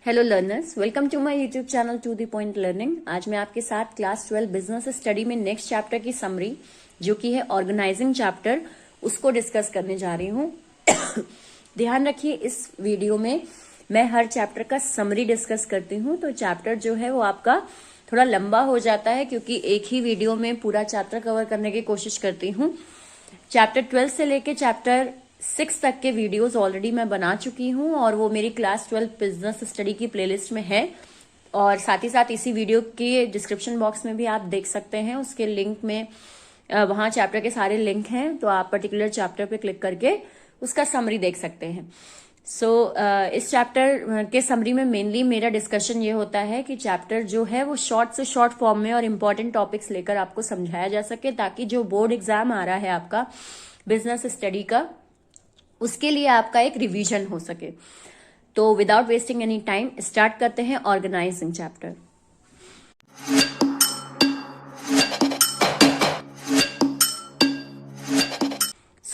Hello learners, welcome to my YouTube channel to the point learning. आज मैं आपके साथ क्लास 12 बिजनेस स्टडी में नेक्स्ट चैप्टर की समरी, जो कि है ऑर्गेनाइजिंग चैप्टर, उसको डिस्कस करने जा रही हूँ। ध्यान रखिए, इस वीडियो में मैं हर चैप्टर का समरी डिस्कस करती हूँ, तो चैप्टर जो है वो आपका थोड़ा लंबा हो जाता है, क्योंकि एक ही वीडियो में पूरा चैप्टर कवर करने की कोशिश करती हूँ। चैप्टर 12 से लेके चैप्टर 6 तक के वीडियोस ऑलरेडी मैं बना चुकी हूँ, और वो मेरी क्लास 12 बिजनेस स्टडी की प्लेलिस्ट में है। और साथ ही साथ इसी वीडियो के डिस्क्रिप्शन बॉक्स में भी आप देख सकते हैं, उसके लिंक में वहाँ चैप्टर के सारे लिंक हैं, तो आप पर्टिकुलर चैप्टर पे क्लिक करके उसका समरी देख सकते हैं। इस चैप्टर के समरी में मेनली मेरा डिस्कशन ये होता है कि चैप्टर जो है वो शॉर्ट से शॉर्ट फॉर्म में और इम्पोर्टेंट टॉपिक्स लेकर आपको समझाया जा सके, ताकि जो बोर्ड एग्जाम आ रहा है आपका बिजनेस स्टडी का, उसके लिए आपका एक रिवीजन हो सके। तो without wasting any time start करते हैं ऑर्गेनाइजिंग चैप्टर।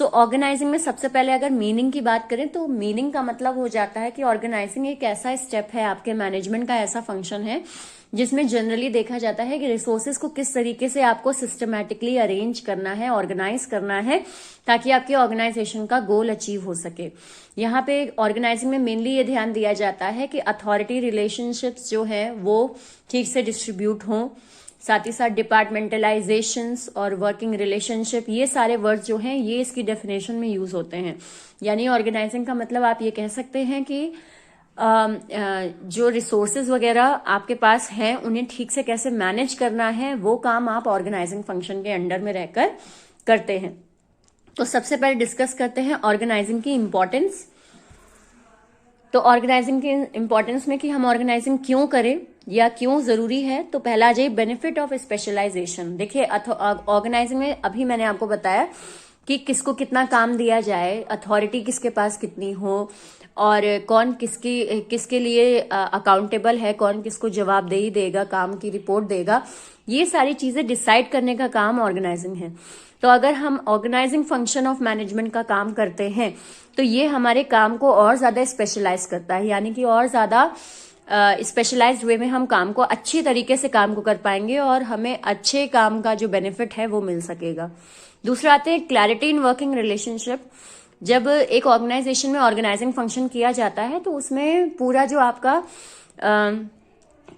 ऑर्गेनाइजिंग में सबसे पहले अगर मीनिंग की बात करें, तो मीनिंग का मतलब हो जाता है कि ऑर्गेनाइजिंग एक ऐसा स्टेप है, आपके मैनेजमेंट का ऐसा फंक्शन है, जिसमें जनरली देखा जाता है कि रिसोर्सेज को किस तरीके से आपको सिस्टमैटिकली अरेंज करना है, ऑर्गेनाइज करना है, ताकि आपके ऑर्गेनाइजेशन का गोल अचीव हो सके। यहाँ पे ऑर्गेनाइजिंग में मेनली ये ध्यान दिया जाता है कि अथॉरिटी रिलेशनशिप्स जो है वो ठीक से डिस्ट्रीब्यूट हों, साथ ही साथ डिपार्टमेंटलाइजेशंस और वर्किंग रिलेशनशिप, ये सारे वर्ड्स जो हैं ये इसकी डेफिनेशन में यूज होते हैं। यानी ऑर्गेनाइजिंग का मतलब आप ये कह सकते हैं कि जो रिसोर्सेज वगैरह आपके पास हैं उन्हें ठीक से कैसे मैनेज करना है, वो काम आप ऑर्गेनाइजिंग फंक्शन के अंडर में रहकर करते हैं। तो सबसे पहले डिस्कस करते हैं ऑर्गेनाइजिंग की इम्पोर्टेंस। तो ऑर्गेनाइजिंग की इम्पोर्टेंस में कि हम ऑर्गेनाइजिंग क्यों करें या क्यों जरूरी है, तो पहला आ जाए बेनिफिट ऑफ स्पेशलाइजेशन। देखिए, ऑर्गेनाइजिंग में अभी मैंने आपको बताया कि किसको कितना काम दिया जाए, अथॉरिटी किसके पास कितनी हो, और कौन किसके लिए अकाउंटेबल है, कौन किसको जवाबदेही देगा, काम की रिपोर्ट देगा, ये सारी चीजें डिसाइड करने का काम ऑर्गेनाइजिंग है। तो अगर हम ऑर्गेनाइजिंग फंक्शन ऑफ मैनेजमेंट का काम करते हैं, तो ये हमारे काम को और ज्यादा स्पेशलाइज करता है, यानी कि और ज्यादा स्पेशलाइज्ड वे में हम काम को अच्छी तरीके से काम को कर पाएंगे, और हमें अच्छे काम का जो बेनिफिट है वो मिल सकेगा। दूसरा आते हैं क्लैरिटी इन वर्किंग रिलेशनशिप। जब एक ऑर्गेनाइजेशन में ऑर्गेनाइजिंग फंक्शन किया जाता है, तो उसमें पूरा जो आपका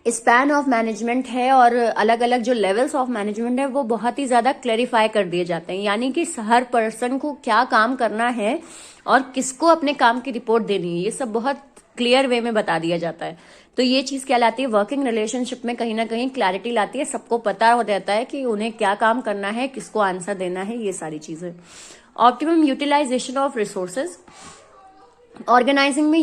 स्पैन ऑफ मैनेजमेंट है और अलग अलग जो लेवल्स ऑफ मैनेजमेंट है वो बहुत ही ज्यादा क्लैरिफाई कर दिए जाते हैं। यानी कि हर पर्सन को क्या काम करना है और किसको अपने काम की रिपोर्ट देनी है, ये सब बहुत क्लियर वे में बता दिया जाता है। तो ये चीज क्या लाती है, वर्किंग रिलेशनशिप में कहीं ना कहीं क्लैरिटी लाती है, सबको पता हो जाता है कि उन्हें क्या काम करना है, किसको आंसर देना है, ये सारी चीजें। Optimum utilisation of resources. Organising में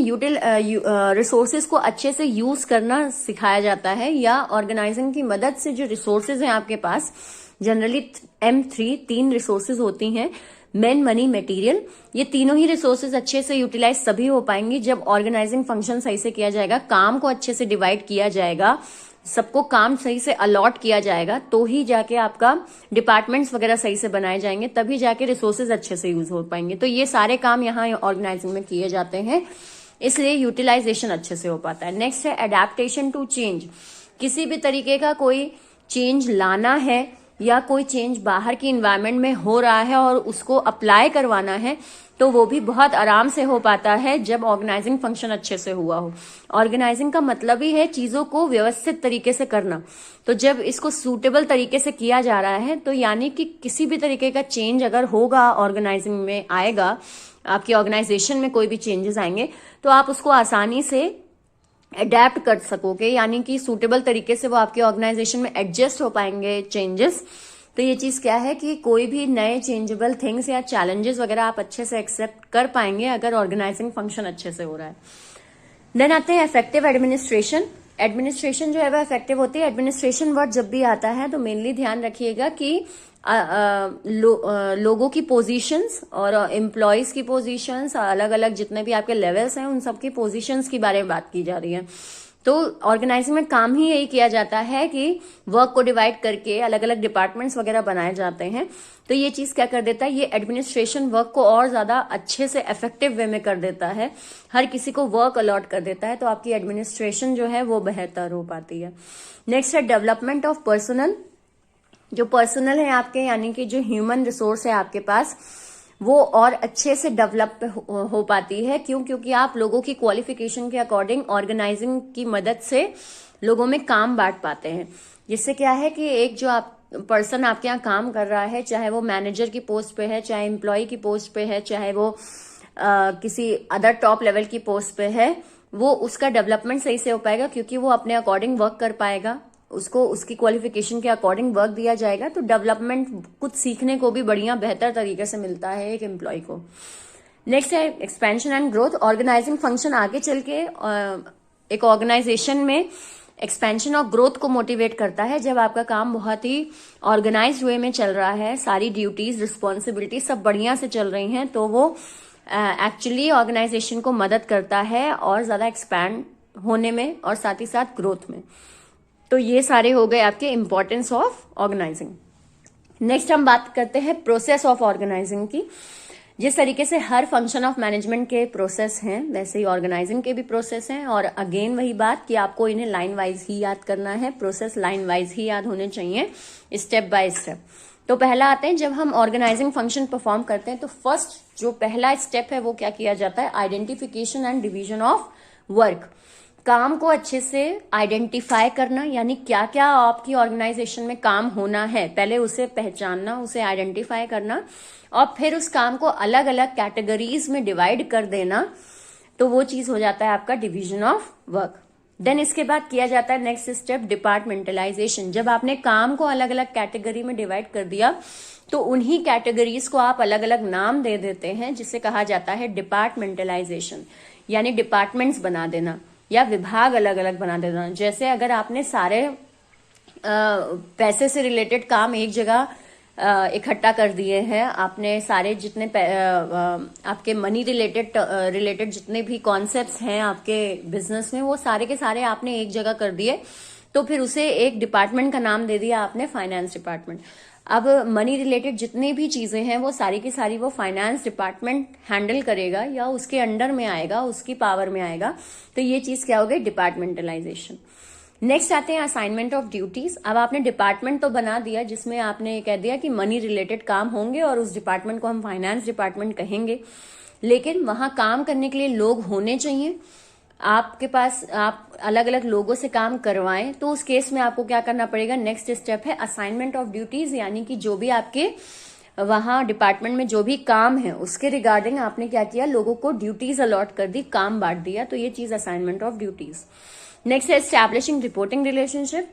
रिसोर्सेज को अच्छे से यूज करना सिखाया जाता है, या ऑर्गेनाइजिंग की मदद से जो रिसोर्सेज हैं आपके पास, जनरली M3 3 रिसोर्सेज होती हैं, मैन, मनी, मटेरियल। ये तीनों ही रिसोर्सेज अच्छे से यूटिलाइज तभी हो पाएंगी जब ऑर्गेनाइजिंग फंक्शन सही से किया जाएगा, काम को अच्छे से डिवाइड किया जाएगा, सबको काम सही से अलॉट किया जाएगा, तो ही जाके आपका डिपार्टमेंट्स वगैरह सही से बनाए जाएंगे, तभी जाके रिसोर्सेज अच्छे से यूज हो पाएंगे। तो ये सारे काम यहाँ ऑर्गेनाइजिंग में किए जाते हैं, इसलिए यूटिलाइजेशन अच्छे से हो पाता है। नेक्स्ट है एडेप्टेशन टू चेंज। किसी भी तरीके का कोई चेंज लाना है या कोई चेंज बाहर की इन्वायरमेंट में हो रहा है और उसको अप्लाई करवाना है, तो वो भी बहुत आराम से हो पाता है जब ऑर्गेनाइजिंग फंक्शन अच्छे से हुआ हो। ऑर्गेनाइजिंग का मतलब ही है चीजों को व्यवस्थित तरीके से करना। तो जब इसको सूटेबल तरीके से किया जा रहा है, तो यानी कि किसी भी तरीके का चेंज अगर होगा, ऑर्गेनाइजिंग में आएगा, आपकी ऑर्गेनाइजेशन में कोई भी चेंजेस आएंगे, तो आप उसको आसानी से अडेप्ट कर सकोगे, यानी कि सूटेबल तरीके से वो आपके ऑर्गेनाइजेशन में एडजस्ट हो पाएंगे चेंजेस। तो ये चीज क्या है कि कोई भी नए चेंजेबल थिंग्स या चैलेंजेस वगैरह आप अच्छे से एक्सेप्ट कर पाएंगे अगर ऑर्गेनाइजिंग फंक्शन अच्छे से हो रहा है। देन आते हैं इफेक्टिव एडमिनिस्ट्रेशन। एडमिनिस्ट्रेशन जो है वो इफेक्टिव होती है। एडमिनिस्ट्रेशन वर्ड जब भी आता है तो मेनली ध्यान रखिएगा कि लोगों की पोजीशंस और एम्प्लॉयज की पोजीशंस, अलग अलग जितने भी आपके लेवल्स हैं उन सब की पोजीशंस के बारे में बात की जा रही है। तो ऑर्गेनाइजिंग में काम ही यही किया जाता है कि वर्क को डिवाइड करके अलग अलग डिपार्टमेंट्स वगैरह बनाए जाते हैं। तो ये चीज क्या कर देता है, ये एडमिनिस्ट्रेशन वर्क को और ज्यादा अच्छे से इफेक्टिव वे में कर देता है, हर किसी को वर्क अलॉट कर देता है, तो आपकी एडमिनिस्ट्रेशन जो है वो बेहतर हो पाती है। नेक्स्ट है डेवलपमेंट ऑफ पर्सनल। जो पर्सनल है आपके, यानी कि जो ह्यूमन रिसोर्स है आपके पास, वो और अच्छे से डेवलप हो पाती है। क्यों? क्योंकि आप लोगों की क्वालिफिकेशन के अकॉर्डिंग ऑर्गेनाइजिंग की मदद से लोगों में काम बांट पाते हैं। जिससे क्या है कि एक जो आप पर्सन आपके यहाँ काम कर रहा है, चाहे वो मैनेजर की पोस्ट पे है, चाहे एम्प्लॉय की पोस्ट पे है, चाहे वो किसी अदर टॉप लेवल की पोस्ट पे है, वो उसका डेवलपमेंट सही से हो पाएगा क्योंकि वो अपने अकॉर्डिंग वर्क कर पाएगा, उसको उसकी क्वालिफिकेशन के अकॉर्डिंग वर्क दिया जाएगा। तो डेवलपमेंट कुछ सीखने को भी बढ़िया बेहतर तरीके से मिलता है एक एम्प्लॉय को। नेक्स्ट है expansion and growth. Organising function आगे चल के एक ऑर्गेनाइजेशन में एक्सपेंशन और ग्रोथ को मोटिवेट करता है। जब आपका काम बहुत ही ऑर्गेनाइज्ड वे में चल रहा है, सारी ड्यूटीज रिस्पॉन्सिबिलिटी सब बढ़िया से चल रही हैं, तो वो एक्चुअली ऑर्गेनाइजेशन को मदद करता है और ज्यादा एक्सपैंड होने में और साथ ही साथ ग्रोथ में। तो ये सारे हो गए आपके इंपॉर्टेंस ऑफ ऑर्गेनाइजिंग। नेक्स्ट हम बात करते हैं प्रोसेस ऑफ ऑर्गेनाइजिंग की। जिस तरीके से हर फंक्शन ऑफ मैनेजमेंट के प्रोसेस हैं, वैसे ही ऑर्गेनाइजिंग के भी प्रोसेस हैं। और अगेन वही बात कि आपको इन्हें लाइन वाइज ही याद करना है, प्रोसेस लाइन वाइज ही याद होने चाहिए, स्टेप बाय स्टेप। तो पहला आते हैं, जब हम ऑर्गेनाइजिंग फंक्शन परफॉर्म करते हैं तो फर्स्ट जो पहला स्टेप है वो क्या किया जाता है, identification and division of work. काम को अच्छे से आइडेंटिफाई करना, यानी क्या क्या आपकी ऑर्गेनाइजेशन में काम होना है, पहले उसे पहचानना, उसे आइडेंटिफाई करना, और फिर उस काम को अलग अलग कैटेगरीज में डिवाइड कर देना। तो वो चीज हो जाता है आपका डिवीजन ऑफ वर्क। देन इसके बाद किया जाता है नेक्स्ट स्टेप डिपार्टमेंटलाइजेशन। जब आपने काम को अलग अलग कैटेगरी में डिवाइड कर दिया तो उन्हीं कैटेगरीज को आप अलग अलग नाम दे देते हैं, जिसे कहा जाता है डिपार्टमेंटलाइजेशन, यानी डिपार्टमेंट्स बना देना या विभाग अलग अलग बना देना। जैसे अगर आपने सारे पैसे से रिलेटेड काम एक जगह इकट्ठा कर दिए हैं, आपने सारे जितने आपके मनी रिलेटेड जितने भी कॉन्सेप्ट्स हैं आपके बिजनेस में, वो सारे के सारे आपने एक जगह कर दिए, तो फिर उसे एक डिपार्टमेंट का नाम दे दिया आपने, फाइनेंस डिपार्टमेंट। अब मनी रिलेटेड जितनी भी चीजें हैं वो सारी की सारी वो फाइनेंस डिपार्टमेंट हैंडल करेगा या उसके अंडर में आएगा, उसकी पावर में आएगा। तो ये चीज क्या हो गई, डिपार्टमेंटलाइजेशन। नेक्स्ट आते हैं असाइनमेंट ऑफ ड्यूटीज। अब आपने डिपार्टमेंट तो बना दिया जिसमें आपने कह दिया कि मनी रिलेटेड काम होंगे और उस डिपार्टमेंट को हम फाइनेंस डिपार्टमेंट कहेंगे, लेकिन वहां काम करने के लिए लोग होने चाहिए आपके पास, आप अलग अलग लोगों से काम करवाएं। तो उस केस में आपको क्या करना पड़ेगा, नेक्स्ट स्टेप है असाइनमेंट ऑफ ड्यूटीज, यानी कि जो भी आपके वहां डिपार्टमेंट में जो भी काम है उसके रिगार्डिंग आपने क्या किया, लोगों को ड्यूटीज अलॉट कर दी, काम बांट दिया। तो ये चीज असाइनमेंट ऑफ ड्यूटीज। नेक्स्ट है एस्टैब्लिशिंग रिपोर्टिंग रिलेशनशिप।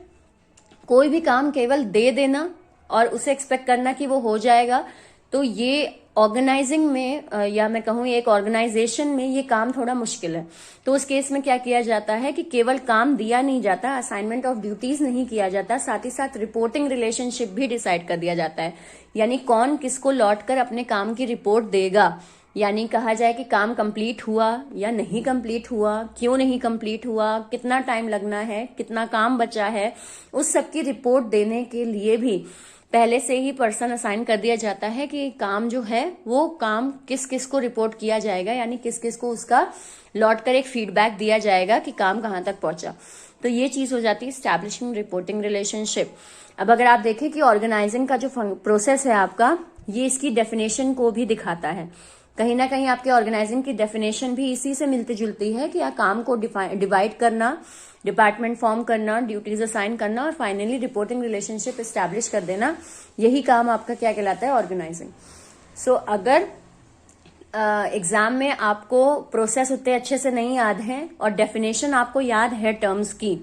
कोई भी काम केवल दे देना और उसे एक्सपेक्ट करना कि वो हो जाएगा, तो ये ऑर्गेनाइजिंग में या मैं कहूँ एक ऑर्गेनाइजेशन में ये काम थोड़ा मुश्किल है। तो उस केस में क्या किया जाता है कि केवल काम दिया नहीं जाता, असाइनमेंट ऑफ ड्यूटीज नहीं किया जाता, साथ ही साथ रिपोर्टिंग रिलेशनशिप भी डिसाइड कर दिया जाता है, यानी कौन किसको लौट कर अपने काम की रिपोर्ट देगा। यानी कहा जाए कि काम कंप्लीट हुआ या नहीं कंप्लीट हुआ, क्यों नहीं कंप्लीट हुआ, कितना टाइम लगना है, कितना काम बचा है, उस सब की रिपोर्ट देने के लिए भी पहले से ही पर्सन असाइन कर दिया जाता है कि काम जो है वो काम किस किस को रिपोर्ट किया जाएगा, यानी किस किस को उसका लौट कर एक फीडबैक दिया जाएगा कि काम कहाँ तक पहुंचा। तो ये चीज हो जाती है एस्टैब्लिशिंग रिपोर्टिंग रिलेशनशिप। अब अगर आप देखें कि ऑर्गेनाइजिंग का जो प्रोसेस है आपका, ये इसकी डेफिनेशन को भी दिखाता है। कहीं ना कहीं आपके ऑर्गेनाइजिंग की डेफिनेशन भी इसी से मिलती जुलती है कि काम को डिवाइड करना, डिपार्टमेंट फॉर्म करना, ड्यूटीज असाइन करना और फाइनली रिपोर्टिंग रिलेशनशिप एस्टैब्लिश कर देना, यही काम आपका क्या कहलाता है, ऑर्गेनाइजिंग। सो अगर एग्जाम में आपको प्रोसेस उतने अच्छे से नहीं याद है और डेफिनेशन आपको याद है टर्म्स की,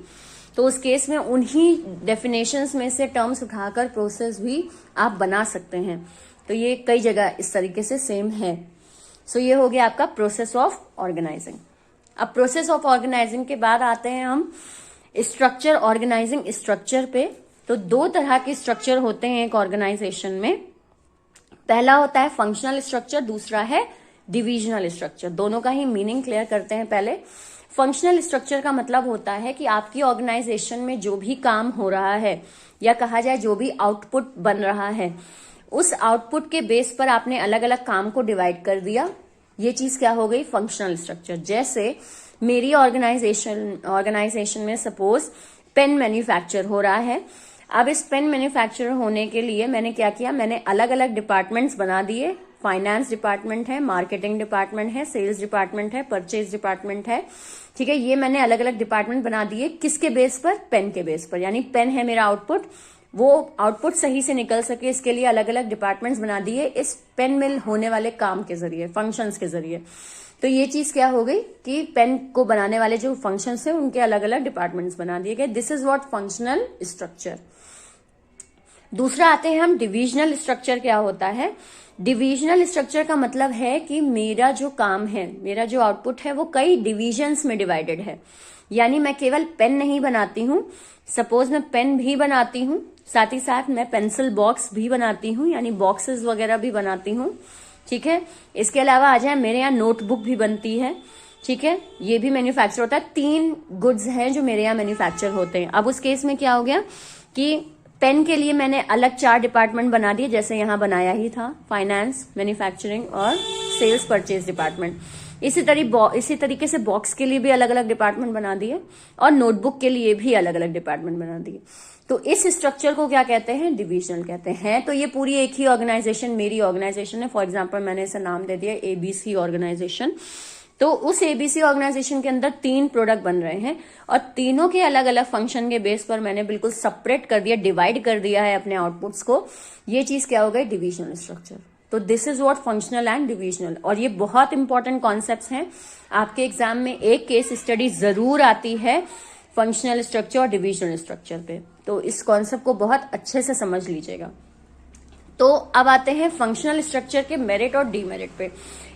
तो उस केस में उन्हीं डेफिनेशंस में से टर्म्स उठाकर प्रोसेस भी आप बना सकते हैं। तो ये कई जगह इस तरीके से सेम है। सो ये हो गया आपका प्रोसेस ऑफ ऑर्गेनाइजिंग। अब प्रोसेस ऑफ ऑर्गेनाइजिंग के बाद आते हैं हम स्ट्रक्चर, ऑर्गेनाइजिंग स्ट्रक्चर पे। तो दो तरह के स्ट्रक्चर होते हैं एक ऑर्गेनाइजेशन में। पहला होता है फंक्शनल स्ट्रक्चर, दूसरा है डिविजनल स्ट्रक्चर। दोनों का ही मीनिंग क्लियर करते हैं पहले। फंक्शनल स्ट्रक्चर का मतलब होता है कि आपकी ऑर्गेनाइजेशन में जो भी काम हो रहा है या कहा जाए जो भी आउटपुट बन रहा है, उस आउटपुट के बेस पर आपने अलग अलग काम को डिवाइड कर दिया। ये चीज क्या हो गई? Functional structure. जैसे मेरी ऑर्गेनाइजेशन में सपोज पेन मैन्युफैक्चर हो रहा है। अब इस पेन मैन्युफैक्चर होने के लिए मैंने क्या किया, मैंने अलग अलग डिपार्टमेंट्स बना दिए। फाइनेंस डिपार्टमेंट है, मार्केटिंग डिपार्टमेंट है, सेल्स डिपार्टमेंट है, परचेज डिपार्टमेंट है। ठीक है, ये मैंने अलग अलग डिपार्टमेंट बना दिए। किसके बेस पर? पेन के बेस पर। यानी पेन है मेरा आउटपुट, वो आउटपुट सही से निकल सके इसके लिए अलग अलग डिपार्टमेंट्स बना दिए इस पेन मिल होने वाले काम के जरिए, फंक्शंस के जरिए। तो ये चीज क्या हो गई कि पेन को बनाने वाले जो फंक्शंस है उनके अलग अलग डिपार्टमेंट्स बना दिए गए। This is what functional structure. दूसरा आते हैं हम डिविजनल स्ट्रक्चर। क्या होता है? डिविजनल स्ट्रक्चर का मतलब है कि मेरा जो काम है, मेरा जो आउटपुट है वो कई डिविजन्स में डिवाइडेड है। यानी मैं केवल पेन नहीं बनाती हूं, सपोज मैं पेन भी बनाती हूं, साथ ही साथ मैं पेंसिल बॉक्स भी बनाती हूं, यानी बॉक्सेस वगैरह भी बनाती हूं। ठीक है, इसके अलावा आ जाए मेरे यहाँ नोटबुक भी बनती है। ठीक है, ये भी मैन्युफैक्चर होता है। 3 गुड्स हैं जो मेरे यहाँ मैन्युफैक्चर होते हैं। अब उस केस में क्या हो गया कि पेन के लिए मैंने अलग 4 डिपार्टमेंट बना दिए, जैसे यहाँ बनाया ही था, फाइनेंस, मैन्युफैक्चरिंग और सेल्स परचेज डिपार्टमेंट। इसी तरीके से बॉक्स के लिए भी अलग अलग डिपार्टमेंट बना दिए और नोटबुक के लिए भी अलग अलग डिपार्टमेंट बना दिए। तो इस स्ट्रक्चर को क्या कहते हैं? डिविजनल कहते हैं। तो ये पूरी एक ही ऑर्गेनाइजेशन, मेरी ऑर्गेनाइजेशन है। फॉर एग्जाम्पल मैंने इसे नाम दे दिया एबीसी ऑर्गेनाइजेशन। तो उस एबीसी ऑर्गेनाइजेशन के अंदर 3 प्रोडक्ट बन रहे हैं और तीनों के अलग अलग फंक्शन के बेस पर मैंने बिल्कुल सेपरेट कर दिया, डिवाइड कर दिया है अपने आउटपुट्स को। ये चीज क्या हो गई? Divisional structure. तो this is what functional and divisional. और ये बहुत इंपॉर्टेंट कॉन्सेप्ट्स हैं। आपके एग्जाम में एक केस स्टडी जरूर आती है फंक्शनल स्ट्रक्चर और डिविजनल स्ट्रक्चर पे, तो इस कॉन्सेप्ट को बहुत अच्छे से समझ लीजिएगा। तो अब आते हैं फंक्शनल स्ट्रक्चर के मेरिट और डीमेरिट पे।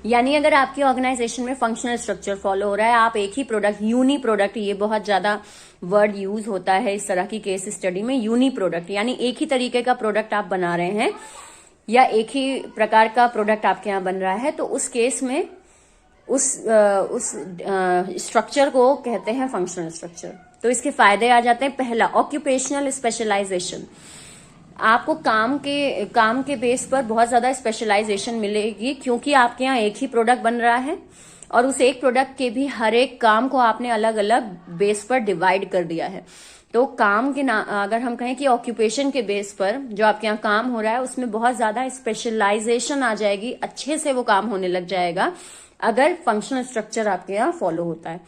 यानी अगर आपकी ऑर्गेनाइजेशन में फंक्शनल स्ट्रक्चर फॉलो हो रहा है, आप एक ही प्रोडक्ट, यूनी प्रोडक्ट, ये बहुत ज्यादा वर्ड यूज होता है इस तरह की केस स्टडी में, यूनी प्रोडक्ट, यानी एक ही तरीके का प्रोडक्ट आप बना रहे हैं या एक ही प्रकार का प्रोडक्ट आपके यहाँ बन रहा है, तो उस केस में उस स्ट्रक्चर को कहते हैं फंक्शनल स्ट्रक्चर। तो इसके फायदे आ जाते हैं। पहला, ऑक्यूपेशनल स्पेशलाइजेशन। आपको काम के बेस पर बहुत ज्यादा स्पेशलाइजेशन मिलेगी, क्योंकि आपके यहाँ एक ही प्रोडक्ट बन रहा है और उस एक प्रोडक्ट के भी हर एक काम को आपने अलग अलग बेस पर डिवाइड कर दिया है। तो काम के अगर हम कहें कि ऑक्यूपेशन के बेस पर जो आपके यहाँ काम हो रहा है उसमें बहुत ज्यादा स्पेशलाइजेशन आ जाएगी, अच्छे से वो काम होने लग जाएगा अगर फंक्शनल स्ट्रक्चर आपके यहाँ फॉलो होता है।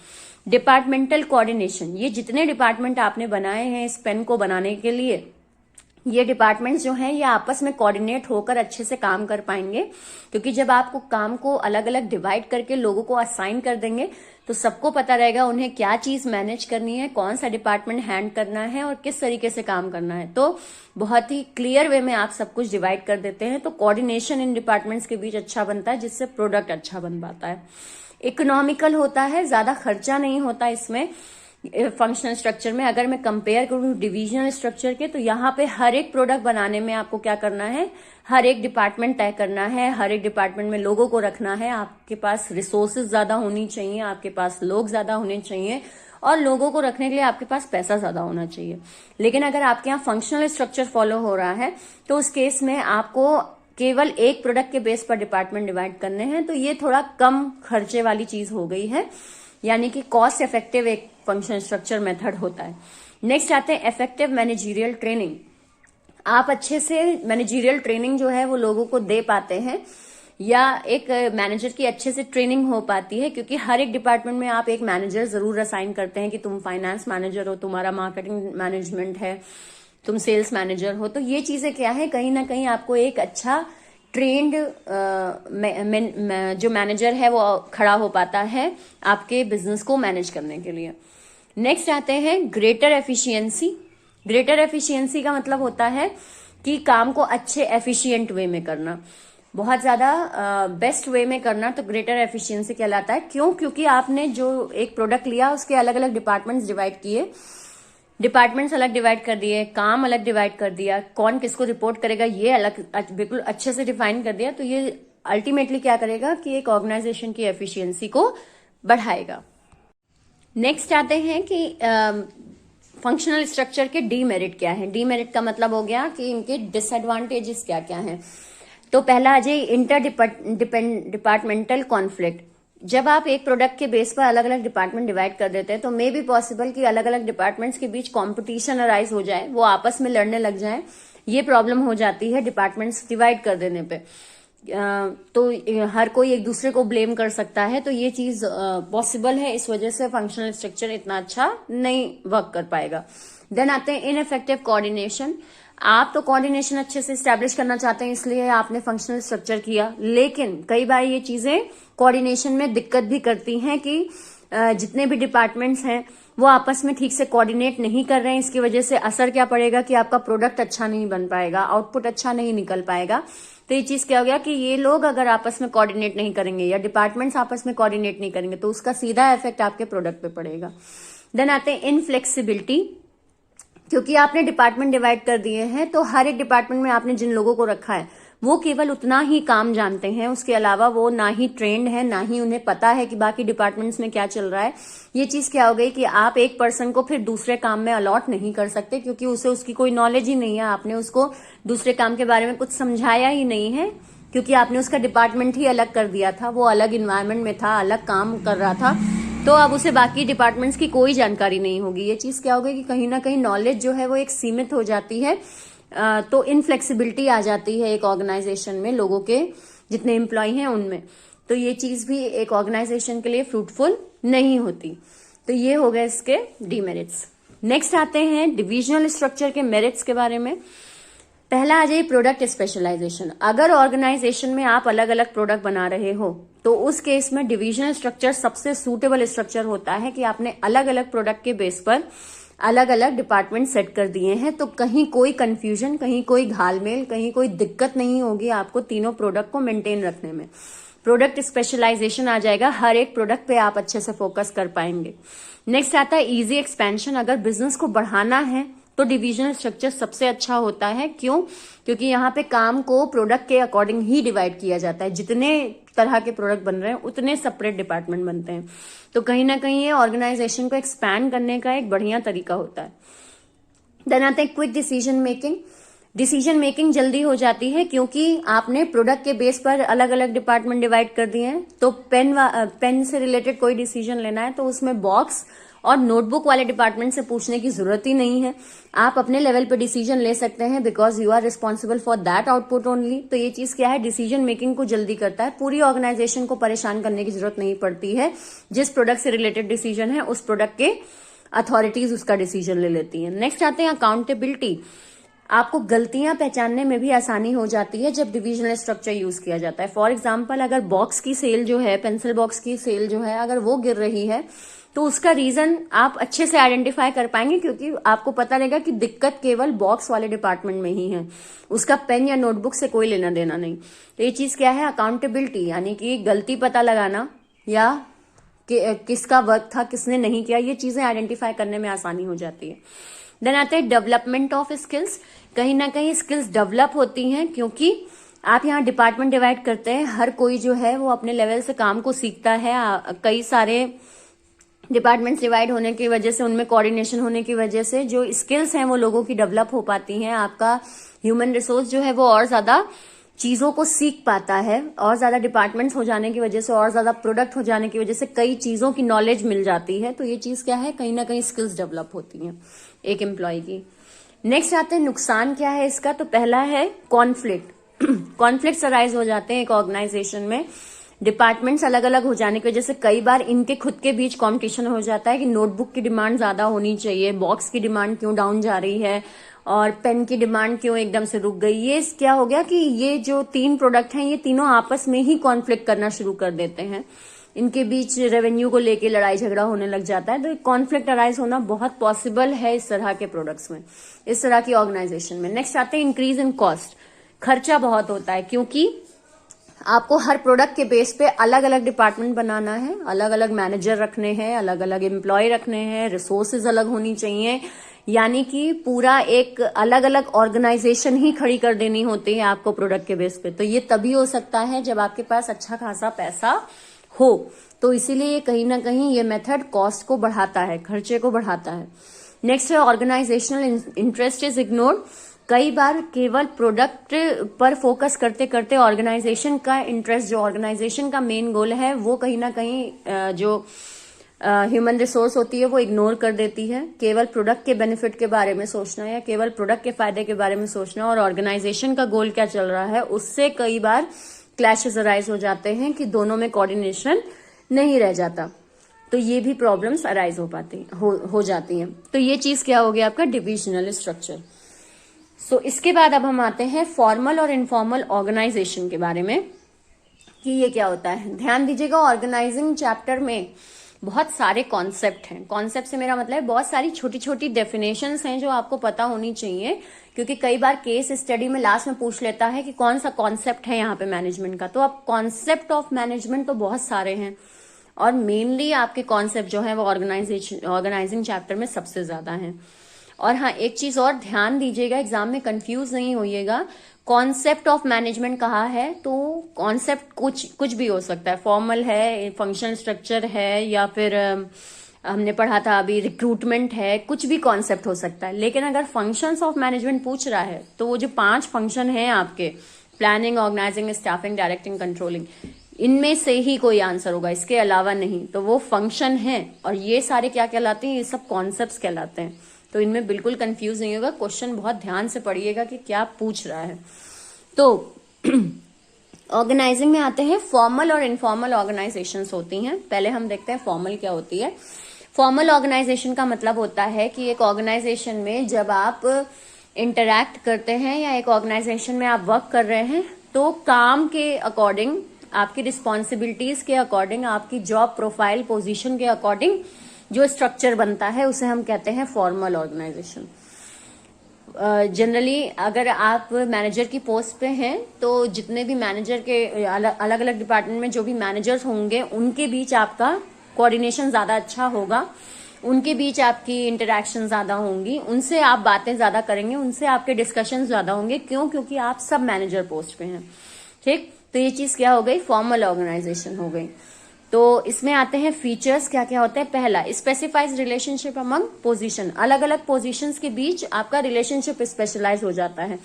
डिपार्टमेंटल कोऑर्डिनेशन, ये जितने डिपार्टमेंट आपने बनाए हैं इस पेन को बनाने के लिए, ये डिपार्टमेंट्स जो हैं ये आपस में कोऑर्डिनेट होकर अच्छे से काम कर पाएंगे। क्योंकि जब आपको काम को अलग अलग डिवाइड करके लोगों को असाइन कर देंगे तो सबको पता रहेगा उन्हें क्या चीज मैनेज करनी है, कौन सा डिपार्टमेंट हैंड करना है और किस तरीके से काम करना है। तो बहुत ही क्लियर वे में आप सब कुछ डिवाइड कर देते हैं, तो कोऑर्डिनेशन इन डिपार्टमेंट्स के बीच अच्छा बनता है, जिससे प्रोडक्ट अच्छा बन पाता है। इकोनॉमिकल होता है, ज्यादा खर्चा नहीं होता इसमें फंक्शनल स्ट्रक्चर में। अगर मैं कंपेयर करूं डिविजनल स्ट्रक्चर के, तो यहाँ पे हर एक प्रोडक्ट बनाने में आपको क्या करना है, हर एक डिपार्टमेंट तय करना है, हर एक डिपार्टमेंट में लोगों को रखना है, आपके पास रिसोर्सेज ज्यादा होनी चाहिए, आपके पास लोग ज्यादा होने चाहिए और लोगों को रखने के लिए आपके पास पैसा ज्यादा होना चाहिए। लेकिन अगर आपके यहाँ फंक्शनल स्ट्रक्चर फॉलो हो रहा है तो उस केस में आपको केवल एक प्रोडक्ट के बेस पर डिपार्टमेंट डिवाइड करने हैं, तो ये थोड़ा कम खर्चे वाली चीज हो गई है, यानी कि कॉस्ट इफेक्टिव एक फंक्शनल स्ट्रक्चर मेथड होता है। नेक्स्ट आते हैं इफेक्टिव मैनेजरियल ट्रेनिंग। आप अच्छे से मैनेजरियल ट्रेनिंग जो है वो लोगों को दे पाते हैं, या एक मैनेजर की अच्छे से ट्रेनिंग हो पाती है, क्योंकि हर एक डिपार्टमेंट में आप एक मैनेजर जरूर असाइन करते हैं कि तुम फाइनेंस मैनेजर हो, तुम्हारा मार्केटिंग मैनेजमेंट है, तुम सेल्स मैनेजर हो। तो ये चीजें क्या है, कहीं ना कहीं आपको एक अच्छा ट्रेंड जो मैनेजर है वो खड़ा हो पाता है आपके बिजनेस को मैनेज करने के लिए। नेक्स्ट आते हैं ग्रेटर एफिशिएंसी। ग्रेटर एफिशिएंसी का मतलब होता है कि काम को अच्छे एफिशिएंट वे में करना, बहुत ज्यादा बेस्ट वे में करना, तो ग्रेटर एफिशिएंसी कहलाता है। क्यों? क्योंकि आपने जो एक प्रोडक्ट लिया उसके अलग अलग डिपार्टमेंट्स डिवाइड किए, डिपार्टमेंट्स अलग डिवाइड कर दिए, काम अलग डिवाइड कर दिया, कौन किसको रिपोर्ट करेगा ये अलग बिल्कुल अच्छे से डिफाइन कर दिया, तो ये अल्टीमेटली क्या करेगा कि एक ऑर्गेनाइजेशन की एफिशिएंसी को बढ़ाएगा। नेक्स्ट आते हैं कि फंक्शनल स्ट्रक्चर के डीमेरिट क्या है। डीमेरिट का मतलब हो गया कि इनके डिसएडवांटेजेस क्या क्या हैं। तो पहला आ जाए इंटर डिपार्टमेंटल कॉन्फ्लिक्ट। जब आप एक प्रोडक्ट के बेस पर अलग अलग डिपार्टमेंट डिवाइड कर देते हैं तो मे बी पॉसिबल कि अलग अलग डिपार्टमेंट्स के बीच कंपटीशन अराइज हो जाए, वो आपस में लड़ने लग जाए। ये प्रॉब्लम हो जाती है डिपार्टमेंट्स डिवाइड कर देने पे। तो हर कोई एक दूसरे को ब्लेम कर सकता है, तो ये चीज पॉसिबल है। इस वजह से फंक्शनल स्ट्रक्चर इतना अच्छा नहीं वर्क कर पाएगा। देन आते हैं इनइफेक्टिव कोऑर्डिनेशन। आप तो कोऑर्डिनेशन अच्छे से स्टैब्लिश करना चाहते हैं, इसलिए आपने फंक्शनल स्ट्रक्चर किया, लेकिन कई बार ये चीजें कोऑर्डिनेशन में दिक्कत भी करती हैं कि जितने भी डिपार्टमेंट्स हैं वो आपस में ठीक से कोऑर्डिनेट नहीं कर रहे हैं। इसकी वजह से असर क्या पड़ेगा कि आपका प्रोडक्ट अच्छा नहीं बन पाएगा, आउटपुट अच्छा नहीं निकल पाएगा। तो ये चीज क्या हो गया कि ये लोग अगर आपस में कोऑर्डिनेट नहीं करेंगे या डिपार्टमेंट्स आपस में कोऑर्डिनेट नहीं करेंगे तो उसका सीधा इफेक्ट आपके प्रोडक्ट पे पड़ेगा। देन आते हैं इनफ्लेक्सिबिलिटी। क्योंकि आपने डिपार्टमेंट डिवाइड कर दिए हैं तो हर एक डिपार्टमेंट में आपने जिन लोगों को रखा है वो केवल उतना ही काम जानते हैं, उसके अलावा वो ना ही ट्रेंड है, ना ही उन्हें पता है कि बाकी डिपार्टमेंट्स में क्या चल रहा है। ये चीज क्या हो गई कि आप एक पर्सन को फिर दूसरे काम में अलॉट नहीं कर सकते, क्योंकि उसे उसकी कोई नॉलेज ही नहीं है। आपने उसको दूसरे काम के बारे में कुछ समझाया ही नहीं है, क्योंकि आपने उसका डिपार्टमेंट ही अलग कर दिया था। वो अलग इन्वायरमेंट में था, अलग काम कर रहा था, तो अब उसे बाकी डिपार्टमेंट्स की कोई जानकारी नहीं होगी। ये चीज क्या होगी कि कहीं ना कहीं नॉलेज जो है वो एक सीमित हो जाती है। तो इनफ्लेक्सिबिलिटी आ जाती है एक ऑर्गेनाइजेशन में, लोगों के जितने एम्प्लॉय हैं उनमें। तो ये चीज भी एक ऑर्गेनाइजेशन के लिए फ्रूटफुल नहीं होती। तो ये हो गए इसके डीमेरिट्स। नेक्स्ट आते हैं डिविजनल स्ट्रक्चर के मेरिट्स के बारे में। पहला आ जाए प्रोडक्ट स्पेशलाइजेशन। अगर ऑर्गेनाइजेशन में आप अलग अलग प्रोडक्ट बना रहे हो तो उस केस में डिविजनल स्ट्रक्चर सबसे सूटेबल स्ट्रक्चर होता है कि आपने अलग अलग प्रोडक्ट के बेस पर अलग अलग डिपार्टमेंट सेट कर दिए हैं, तो कहीं कोई कंफ्यूजन, कहीं कोई घालमेल, कहीं कोई दिक्कत नहीं होगी आपको तीनों प्रोडक्ट को मेंटेन रखने में। प्रोडक्ट स्पेशलाइजेशन आ जाएगा, हर एक प्रोडक्ट पे आप अच्छे से फोकस कर पाएंगे। नेक्स्ट आता है इजी एक्सपेंशन। अगर बिजनेस को बढ़ाना है तो डिविजनल स्ट्रक्चर सबसे अच्छा होता है। क्यों? क्योंकि यहाँ पे काम को प्रोडक्ट के अकॉर्डिंग ही डिवाइड किया जाता है। जितने तरह के प्रोडक्ट बन रहे हैं उतने सेपरेट डिपार्टमेंट बनते हैं, तो कहीं ना कहीं ये ऑर्गेनाइजेशन को एक्सपैंड करने का एक बढ़िया तरीका होता है। देन आते हैं quick decision making. Decision making जल्दी हो जाती है क्योंकि आपने प्रोडक्ट के बेस पर अलग अलग डिपार्टमेंट डिवाइड कर दिए हैं। तो पेन से रिलेटेड कोई डिसीजन लेना है तो उसमें बॉक्स और नोटबुक वाले डिपार्टमेंट से पूछने की जरूरत ही नहीं है। आप अपने लेवल पे डिसीजन ले सकते हैं, because you are responsible for that output only. तो ये चीज क्या है, डिसीजन मेकिंग को जल्दी करता है। पूरी ऑर्गेनाइजेशन को परेशान करने की जरूरत नहीं पड़ती है। जिस प्रोडक्ट से रिलेटेड डिसीजन है उस प्रोडक्ट के अथॉरिटीज उसका डिसीजन ले लेती है। नेक्स्ट आते हैं अकाउंटेबिलिटी। आपको गलतियां पहचानने में भी आसानी हो जाती है जब डिविजनल स्ट्रक्चर यूज किया जाता है। फॉर एग्जाम्पल, अगर बॉक्स की सेल जो है, पेंसिल बॉक्स की सेल जो है, अगर वो गिर रही है तो उसका रीजन आप अच्छे से आइडेंटिफाई कर पाएंगे, क्योंकि आपको पता रहेगा कि दिक्कत केवल बॉक्स वाले डिपार्टमेंट में ही है, उसका पेन या नोटबुक से कोई लेना देना नहीं। तो ये चीज क्या है, अकाउंटेबिलिटी, यानी कि गलती पता लगाना या किसका वर्क था, किसने नहीं किया, ये चीजें आइडेंटिफाई करने में आसानी हो जाती है। देन आते हैं डेवलपमेंट ऑफ स्किल्स। कहीं ना कहीं स्किल्स डेवलप होती हैं क्योंकि आप यहाँ डिपार्टमेंट डिवाइड करते हैं, हर कोई जो है वो अपने लेवल से काम को सीखता है। कई सारे डिपार्टमेंट्स डिवाइड होने की वजह से, उनमें कोऑर्डिनेशन होने की वजह से जो स्किल्स हैं वो लोगों की डेवलप हो पाती हैं। आपका ह्यूमन रिसोर्स जो है वो और ज्यादा चीजों को सीख पाता है, और ज्यादा डिपार्टमेंट्स हो जाने की वजह से, और ज्यादा प्रोडक्ट हो जाने की वजह से कई चीजों की नॉलेज मिल जाती है। तो ये चीज क्या है, कहीं ना कहीं स्किल्स डेवलप होती हैं एक एम्प्लॉय की। नेक्स्ट आते हैं नुकसान क्या है इसका। तो पहला है कॉन्फ्लिक्ट। कॉन्फ्लिक्ट्स अराइज हो जाते हैं एक ऑर्गेनाइजेशन में। डिपार्टमेंट्स अलग अलग हो जाने की वजह से कई बार इनके खुद के बीच कंपटीशन हो जाता है कि नोटबुक की डिमांड ज्यादा होनी चाहिए, बॉक्स की डिमांड क्यों डाउन जा रही है, और पेन की डिमांड क्यों एकदम से रुक गई। ये क्या हो गया कि ये जो तीन प्रोडक्ट हैं ये तीनों आपस में ही कॉन्फ्लिक्ट करना शुरू कर देते हैं। इनके बीच रेवेन्यू को लेके लड़ाई झगड़ा होने लग जाता है। तो कॉन्फ्लिक्ट अराइज होना बहुत पॉसिबल है इस तरह के प्रोडक्ट्स में, इस तरह की ऑर्गेनाइजेशन में। नेक्स्ट आते हैं इंक्रीज इन कॉस्ट। खर्चा बहुत होता है क्योंकि आपको हर प्रोडक्ट के बेस पे अलग अलग डिपार्टमेंट बनाना है, अलग अलग मैनेजर रखने हैं, अलग अलग एम्प्लॉय रखने हैं, रिसोर्सेज अलग होनी चाहिए, यानी कि पूरा एक अलग अलग ऑर्गेनाइजेशन ही खड़ी कर देनी होती है आपको प्रोडक्ट के बेस पे। तो ये तभी हो सकता है जब आपके पास अच्छा खासा पैसा हो। तो इसीलिए कहीं ना कहीं ये मेथड कॉस्ट को बढ़ाता है, खर्चे को बढ़ाता है। नेक्स्ट है ऑर्गेनाइजेशनल इंटरेस्ट इज इग्नोर्ड। कई बार केवल प्रोडक्ट पर फोकस करते करते ऑर्गेनाइजेशन का इंटरेस्ट, जो ऑर्गेनाइजेशन का मेन गोल है, वो कहीं ना कहीं जो ह्यूमन रिसोर्स होती है वो इग्नोर कर देती है। केवल प्रोडक्ट के बेनिफिट के बारे में सोचना या केवल प्रोडक्ट के फायदे के बारे में सोचना और ऑर्गेनाइजेशन का गोल क्या चल रहा है, उससे कई बार क्लैशेस अराइज हो जाते हैं कि दोनों में कोऑर्डिनेशन नहीं रह जाता। तो ये भी प्रॉब्लम्स अराइज हो जाती हैं। तो ये चीज क्या हो गया आपका डिविजनल स्ट्रक्चर। सो इसके बाद अब हम आते हैं फॉर्मल और इनफॉर्मल ऑर्गेनाइजेशन के बारे में कि ये क्या होता है। ध्यान दीजिएगा, ऑर्गेनाइजिंग चैप्टर में बहुत सारे कॉन्सेप्ट हैं। कॉन्सेप्ट से मेरा मतलब है बहुत सारी छोटी छोटी डेफिनेशंस हैं जो आपको पता होनी चाहिए, क्योंकि कई बार केस स्टडी में लास्ट में पूछ लेता है कि कौन सा कॉन्सेप्ट है यहाँ पे मैनेजमेंट का। तो अब कॉन्सेप्ट ऑफ मैनेजमेंट तो बहुत सारे हैं और मेनली आपके कॉन्सेप्ट जो है वो ऑर्गेनाइजिंग चैप्टर में सबसे ज्यादा हैं। और हाँ, एक चीज और ध्यान दीजिएगा, एग्जाम में कंफ्यूज नहीं होइएगा। कॉन्सेप्ट ऑफ मैनेजमेंट कहा है तो कॉन्सेप्ट कुछ भी हो सकता है। फॉर्मल है, फंक्शनल स्ट्रक्चर है, या फिर हमने पढ़ा था अभी रिक्रूटमेंट है, कुछ भी कॉन्सेप्ट हो सकता है। लेकिन अगर फंक्शंस ऑफ मैनेजमेंट पूछ रहा है तो वो जो 5 फंक्शन है आपके, planning, organising, staffing, directing, controlling, इनमें से ही कोई आंसर होगा, इसके अलावा नहीं। तो वो फंक्शन है और ये सारे क्या कहलाते हैं, ये सब कॉन्सेप्ट्स कहलाते हैं। तो इनमें बिल्कुल कंफ्यूज नहीं होगा। क्वेश्चन बहुत ध्यान से पढ़िएगा कि क्या पूछ रहा है। तो ऑर्गेनाइजिंग में आते हैं, फॉर्मल और इनफॉर्मल ऑर्गेनाइजेशंस होती हैं। पहले हम देखते हैं फॉर्मल क्या होती है। फॉर्मल ऑर्गेनाइजेशन का मतलब होता है कि एक ऑर्गेनाइजेशन में जब आप इंटरैक्ट करते हैं या एक ऑर्गेनाइजेशन में आप वर्क कर रहे हैं तो काम के अकॉर्डिंग, आपकी रिस्पॉन्सिबिलिटीज के अकॉर्डिंग, आपकी जॉब प्रोफाइल पोजीशन के अकॉर्डिंग जो स्ट्रक्चर बनता है उसे हम कहते हैं फॉर्मल ऑर्गेनाइजेशन। जनरली अगर आप मैनेजर की पोस्ट पे हैं तो जितने भी मैनेजर के अलग अलग डिपार्टमेंट में जो भी मैनेजर्स होंगे उनके बीच आपका कोऑर्डिनेशन ज्यादा अच्छा होगा, उनके बीच आपकी इंटरेक्शन ज्यादा होंगी, उनसे आप बातें ज्यादा करेंगे, उनसे आपके डिस्कशन ज्यादा होंगे। क्यों? क्योंकि आप सब मैनेजर पोस्ट पे हैं। ठीक, तो ये चीज क्या हो गई, फॉर्मल ऑर्गेनाइजेशन हो गई। तो इसमें आते हैं फीचर्स क्या क्या होते हैं। पहला, स्पेसिफाइज रिलेशनशिप अमंग पोजीशन, अलग अलग पोजीशंस के बीच आपका रिलेशनशिप स्पेशलाइज हो जाता है।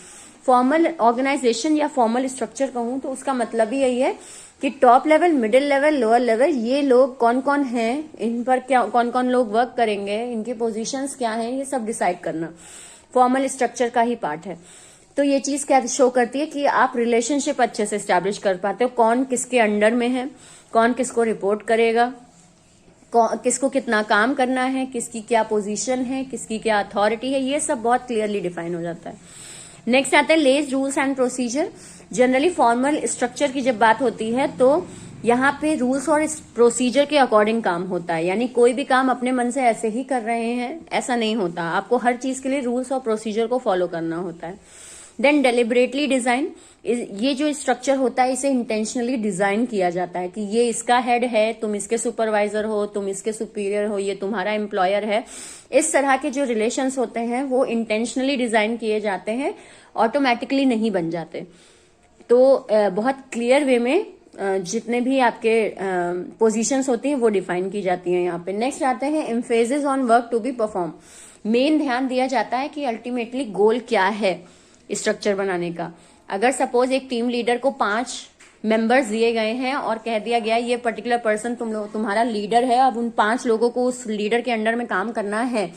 फॉर्मल ऑर्गेनाइजेशन या फॉर्मल स्ट्रक्चर कहूं तो उसका मतलब भी यही है कि top level, middle level, lower level, ये लोग कौन कौन हैं, इन पर क्या कौन कौन लोग वर्क करेंगे, इनके पोजीशंस क्या हैं, ये सब डिसाइड करना फॉर्मल स्ट्रक्चर का ही पार्ट है। तो ये चीज क्या शो करती है कि आप रिलेशनशिप अच्छे से स्टैब्लिश कर पाते हो, कौन किसके अंडर में है, कौन किसको रिपोर्ट करेगा, किसको कितना काम करना है, किसकी क्या पोजीशन है, किसकी क्या अथॉरिटी है, ये सब बहुत क्लियरली डिफाइन हो जाता है। नेक्स्ट आता है laws, rules and procedure. Generally formal structure की जब बात होती है तो यहाँ पे रूल्स और प्रोसीजर के अकॉर्डिंग काम होता है, यानी कोई भी काम अपने मन से ऐसे ही कर रहे हैं ऐसा नहीं होता, आपको हर चीज के लिए रूल्स और प्रोसीजर को फॉलो करना होता है। देन डेलिबरेटली डिजाइन, ये जो स्ट्रक्चर होता है इसे इंटेंशनली डिजाइन किया जाता है कि ये इसका हेड है, तुम इसके सुपरवाइजर हो, तुम इसके सुपीरियर हो, ये तुम्हारा एम्प्लॉयर है। इस तरह के जो रिलेशंस होते हैं वो इंटेंशनली डिजाइन किए जाते हैं, ऑटोमेटिकली नहीं बन जाते। तो बहुत क्लियर वे में जितने भी आपके पोजीशंस होती हैं वो डिफाइन की जाती हैं यहाँ पे। नेक्स्ट आते हैं emphasis on work to be perform. Main ध्यान दिया जाता है कि अल्टीमेटली गोल क्या है स्ट्रक्चर बनाने का। अगर सपोज एक टीम लीडर को 5 मेंबर्स दिए गए हैं और कह दिया गया ये पर्टिकुलर पर्सन तुम्हारा लीडर है, अब उन 5 लोगों को उस लीडर के अंडर में काम करना है,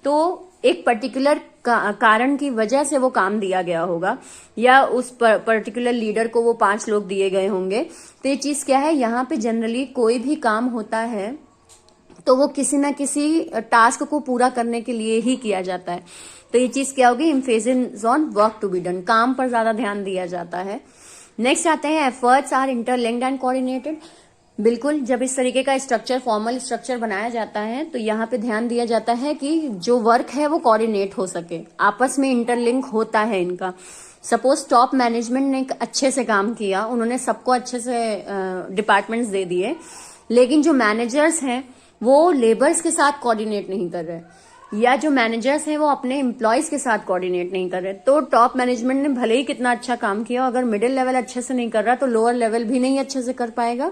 तो एक पर्टिकुलर कारण की वजह से वो काम दिया गया होगा या उस पर्टिकुलर लीडर को वो 5 लोग दिए गए होंगे। तो ये चीज क्या है, यहाँ पे जनरली कोई भी काम होता है तो वो किसी ना किसी टास्क को पूरा करने के लिए ही किया जाता है। तो ये चीज क्या होगी, emphasis on work to be done, काम पर ज्यादा ध्यान दिया जाता है। नेक्स्ट आते हैं efforts are interlinked and coordinated. बिल्कुल, जब इस तरीके का स्ट्रक्चर, फॉर्मल स्ट्रक्चर बनाया जाता है तो यहाँ पे ध्यान दिया जाता है कि जो वर्क है वो कोऑर्डिनेट हो सके, आपस में इंटरलिंक होता है इनका। सपोज टॉप मैनेजमेंट ने अच्छे से काम किया, उन्होंने सबको अच्छे से डिपार्टमेंट्स दे दिए, लेकिन जो मैनेजर्स हैं वो लेबर्स के साथ कोऑर्डिनेट नहीं कर रहे। या जो मैनेजर्स हैं वो अपने एम्प्लॉयज के साथ कोऑर्डिनेट नहीं कर रहे, तो टॉप मैनेजमेंट ने भले ही कितना अच्छा काम किया, अगर मिडिल लेवल अच्छे से नहीं कर रहा तो लोअर लेवल भी नहीं अच्छे से कर पाएगा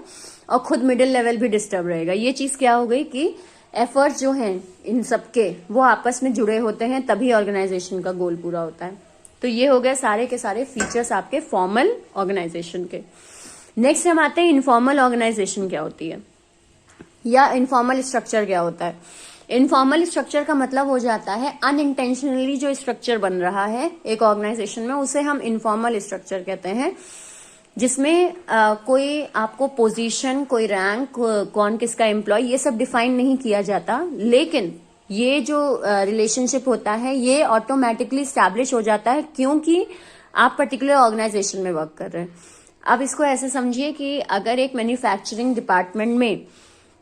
और खुद मिडिल लेवल भी डिस्टर्ब रहेगा। ये चीज क्या हो गई कि एफर्ट्स जो हैं इन सबके वो आपस में जुड़े होते हैं, तभी ऑर्गेनाइजेशन का गोल पूरा होता है। तो ये हो गए सारे के सारे फीचर्स आपके फॉर्मल ऑर्गेनाइजेशन के। नेक्स्ट हम आते हैं इनफॉर्मल ऑर्गेनाइजेशन क्या होती है या इनफॉर्मल स्ट्रक्चर क्या होता है। इनफॉर्मल स्ट्रक्चर का मतलब हो जाता है अनइंटेंशनली जो स्ट्रक्चर बन रहा है एक ऑर्गेनाइजेशन में, उसे हम इनफॉर्मल स्ट्रक्चर कहते हैं, जिसमें कोई आपको पोजीशन, कोई रैंक, कौन किसका एम्प्लॉय, ये सब डिफाइन नहीं किया जाता, लेकिन ये जो रिलेशनशिप होता है ये ऑटोमेटिकली स्टैब्लिश हो जाता है क्योंकि आप पर्टिकुलर ऑर्गेनाइजेशन में वर्क कर रहे हैं। अब इसको ऐसे समझिए कि अगर एक मैन्युफैक्चरिंग डिपार्टमेंट में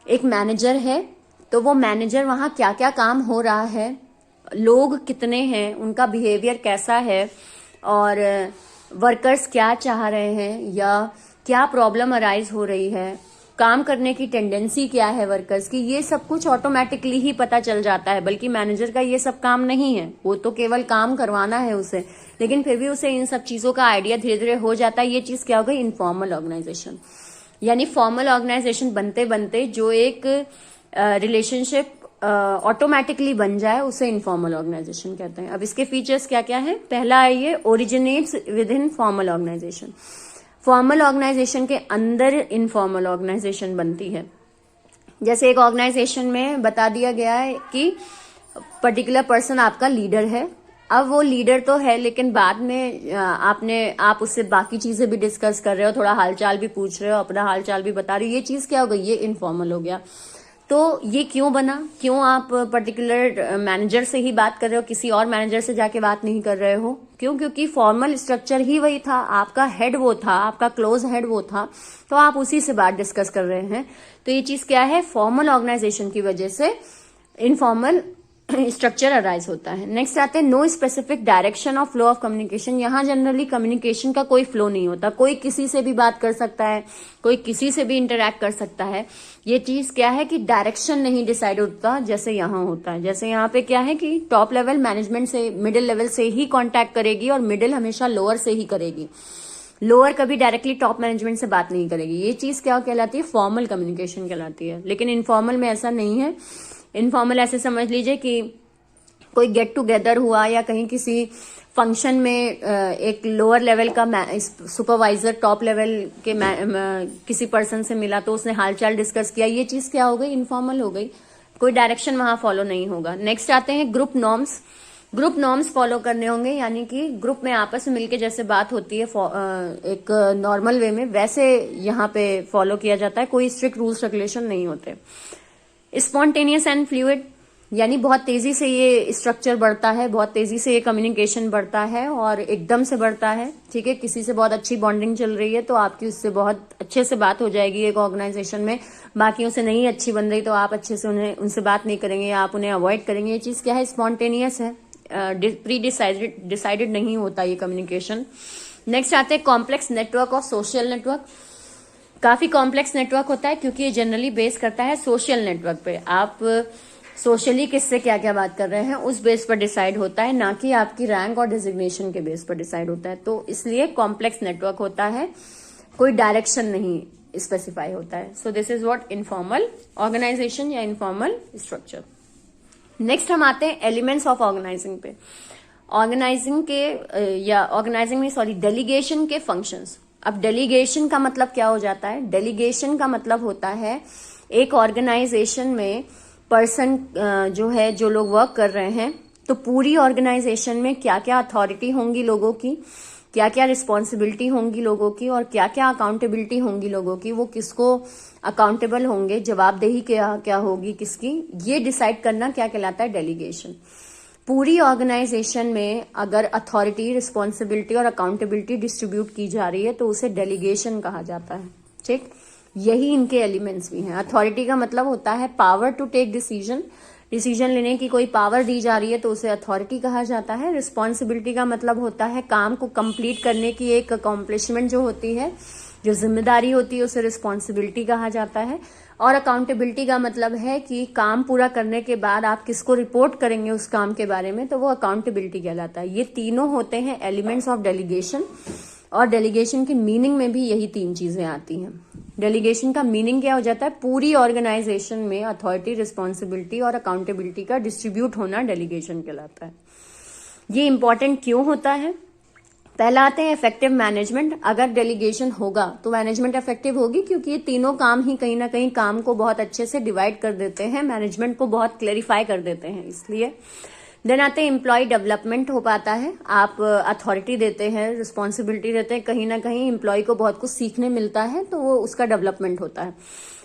एक मैनेजर है तो वो मैनेजर वहां क्या क्या काम हो रहा है, लोग कितने हैं, उनका बिहेवियर कैसा है और वर्कर्स क्या चाह रहे हैं या क्या प्रॉब्लम अराइज हो रही है, काम करने की टेंडेंसी क्या है वर्कर्स की, ये सब कुछ ऑटोमेटिकली ही पता चल जाता है। बल्कि मैनेजर का ये सब काम नहीं है, वो तो केवल काम करवाना है उसे, लेकिन फिर भी उसे इन सब चीजों का आइडिया धीरे धीरे हो जाता है। ये चीज क्या हो गई, इनफॉर्मल ऑर्गेनाइजेशन। यानी फॉर्मल ऑर्गेनाइजेशन बनते बनते जो एक रिलेशनशिप ऑटोमेटिकली बन जाए उसे इनफॉर्मल ऑर्गेनाइजेशन कहते हैं। अब इसके फीचर्स क्या क्या है। पहला है ये originates within formal organisation. Formal organisation के अंदर इनफॉर्मल ऑर्गेनाइजेशन बनती है। जैसे एक ऑर्गेनाइजेशन में बता दिया गया है कि पर्टिकुलर पर्सन आपका लीडर है। अब वो लीडर तो है, लेकिन बाद में आप उससे बाकी चीजें भी डिस्कस कर रहे हो, थोड़ा हालचाल भी पूछ रहे हो, अपना हालचाल भी बता रहे हो। ये चीज क्या हो गई, ये इनफॉर्मल हो गया। तो ये क्यों बना, क्यों आप पर्टिकुलर मैनेजर से ही बात कर रहे हो, किसी और मैनेजर से जाके बात नहीं कर रहे हो? क्यों? क्योंकि फॉर्मल स्ट्रक्चर ही वही था, आपका हेड वो था, आपका क्लोज हेड वो था, तो आप उसी से बात डिस्कस कर रहे हैं। तो ये चीज क्या है, फॉर्मल ऑर्गेनाइजेशन की वजह से इनफॉर्मल स्ट्रक्चर अराइज होता है। नेक्स्ट आते हैं no specific direction of flow of communication. यहाँ जनरली कम्युनिकेशन का कोई फ्लो नहीं होता, कोई किसी से भी बात कर सकता है, कोई किसी से भी इंटरेक्ट कर सकता है। ये चीज क्या है कि डायरेक्शन नहीं डिसाइड होता जैसे यहाँ होता है। जैसे यहाँ पे क्या है कि टॉप लेवल मैनेजमेंट से मिडिल लेवल से ही कॉन्टैक्ट करेगी और मिडिल हमेशा लोअर से ही करेगी, लोअर कभी डायरेक्टली टॉप मैनेजमेंट से बात नहीं करेगी। ये चीज क्या कहलाती है, फॉर्मल कम्युनिकेशन कहलाती है। लेकिन इनफॉर्मल में ऐसा नहीं है। इनफॉर्मल ऐसे समझ लीजिए कि कोई गेट टुगेदर हुआ या कहीं किसी फंक्शन में एक लोअर लेवल का सुपरवाइजर टॉप लेवल के किसी पर्सन से मिला तो उसने हालचाल डिस्कस किया। ये चीज क्या हो गई, इनफॉर्मल हो गई। कोई डायरेक्शन वहां फॉलो नहीं होगा। नेक्स्ट आते हैं group norms. Group norms follow करने होंगे, यानी कि ग्रुप में आपस में मिलके जैसे बात होती है एक नॉर्मल वे में, वैसे यहाँ पे फॉलो किया जाता है। कोई स्ट्रिक्ट रूल्स रेगुलेशन नहीं होते। स्पॉन्टेनियस एंड फ्लूइड, यानी बहुत तेजी से ये स्ट्रक्चर बढ़ता है, बहुत तेजी से ये कम्युनिकेशन बढ़ता है और एकदम से बढ़ता है। ठीक है, किसी से बहुत अच्छी बॉन्डिंग चल रही है तो आपकी उससे बहुत अच्छे से बात हो जाएगी एक ऑर्गेनाइजेशन में। बाकियों से नहीं अच्छी बन रही तो आप अच्छे से उनसे बात नहीं करेंगे, आप उन्हें अवॉइड करेंगे। ये चीज क्या है, स्पॉन्टेनियस है, प्री डिसाइडेड नहीं होता ये कम्युनिकेशन। नेक्स्ट आते हैं कॉम्प्लेक्स नेटवर्क और सोशल नेटवर्क। काफी कॉम्प्लेक्स नेटवर्क होता है क्योंकि ये जनरली बेस करता है सोशल नेटवर्क पे। आप सोशली किससे क्या क्या बात कर रहे हैं उस बेस पर डिसाइड होता है, ना कि आपकी रैंक और डिजिग्नेशन के बेस पर डिसाइड होता है। तो इसलिए कॉम्प्लेक्स नेटवर्क होता है, कोई डायरेक्शन नहीं स्पेसिफाई होता है। So this is what informal organisation या इनफॉर्मल स्ट्रक्चर। नेक्स्ट हम आते हैं एलिमेंट्स ऑफ ऑर्गेनाइजिंग पे। ऑर्गेनाइजिंग के या ऑर्गेनाइजिंग में डेलीगेशन के फंक्शंस। अब डेलीगेशन का मतलब क्या हो जाता है, डेलीगेशन का मतलब होता है एक ऑर्गेनाइजेशन में पर्सन जो लोग वर्क कर रहे हैं, तो पूरी ऑर्गेनाइजेशन में क्या क्या अथॉरिटी होंगी लोगों की, क्या क्या रिस्पॉन्सिबिलिटी होंगी लोगों की और क्या क्या अकाउंटेबिलिटी होंगी लोगों की, वो किसको अकाउंटेबल होंगे, जवाबदेही क्या क्या होगी किसकी, ये डिसाइड करना क्या कहलाता है, डेलीगेशन। पूरी ऑर्गेनाइजेशन में अगर अथॉरिटी, रिस्पॉन्सिबिलिटी और अकाउंटेबिलिटी डिस्ट्रीब्यूट की जा रही है तो उसे डेलीगेशन कहा जाता है। ठीक, यही इनके एलिमेंट्स भी हैं। अथॉरिटी का मतलब होता है power to take decision, decision लेने की कोई पावर दी जा रही है तो उसे अथॉरिटी कहा जाता है। रिस्पॉन्सिबिलिटी का मतलब होता है काम को कंप्लीट करने की एक अकॉम्प्लिशमेंट जो होती है, जो जिम्मेदारी होती है, उसे रिस्पॉन्सिबिलिटी कहा जाता है। और अकाउंटेबिलिटी का मतलब है कि काम पूरा करने के बाद आप किसको रिपोर्ट करेंगे उस काम के बारे में, तो वो अकाउंटेबिलिटी कहलाता है। ये तीनों होते हैं एलिमेंट्स ऑफ डेलीगेशन, और डेलीगेशन की मीनिंग में भी यही 3 चीजें आती हैं। डेलीगेशन का मीनिंग क्या हो जाता है, पूरी ऑर्गेनाइजेशन में अथॉरिटी, रिस्पॉन्सिबिलिटी और अकाउंटेबिलिटी का डिस्ट्रीब्यूट होना डेलीगेशन कहलाता है। ये इंपॉर्टेंट क्यों होता है? पहला आते हैं इफेक्टिव मैनेजमेंट। अगर डेलीगेशन होगा तो मैनेजमेंट इफेक्टिव होगी, क्योंकि ये तीनों काम ही कहीं ना कहीं काम को बहुत अच्छे से डिवाइड कर देते हैं, मैनेजमेंट को बहुत क्लेरिफाई कर देते हैं, इसलिए। देन आते हैं एम्प्लॉय डेवलपमेंट हो पाता है। आप अथॉरिटी देते हैं, रिस्पॉन्सिबिलिटी देते हैं, कहीं ना कहीं एम्प्लॉय को बहुत कुछ सीखने मिलता है, तो वो उसका डेवलपमेंट होता है।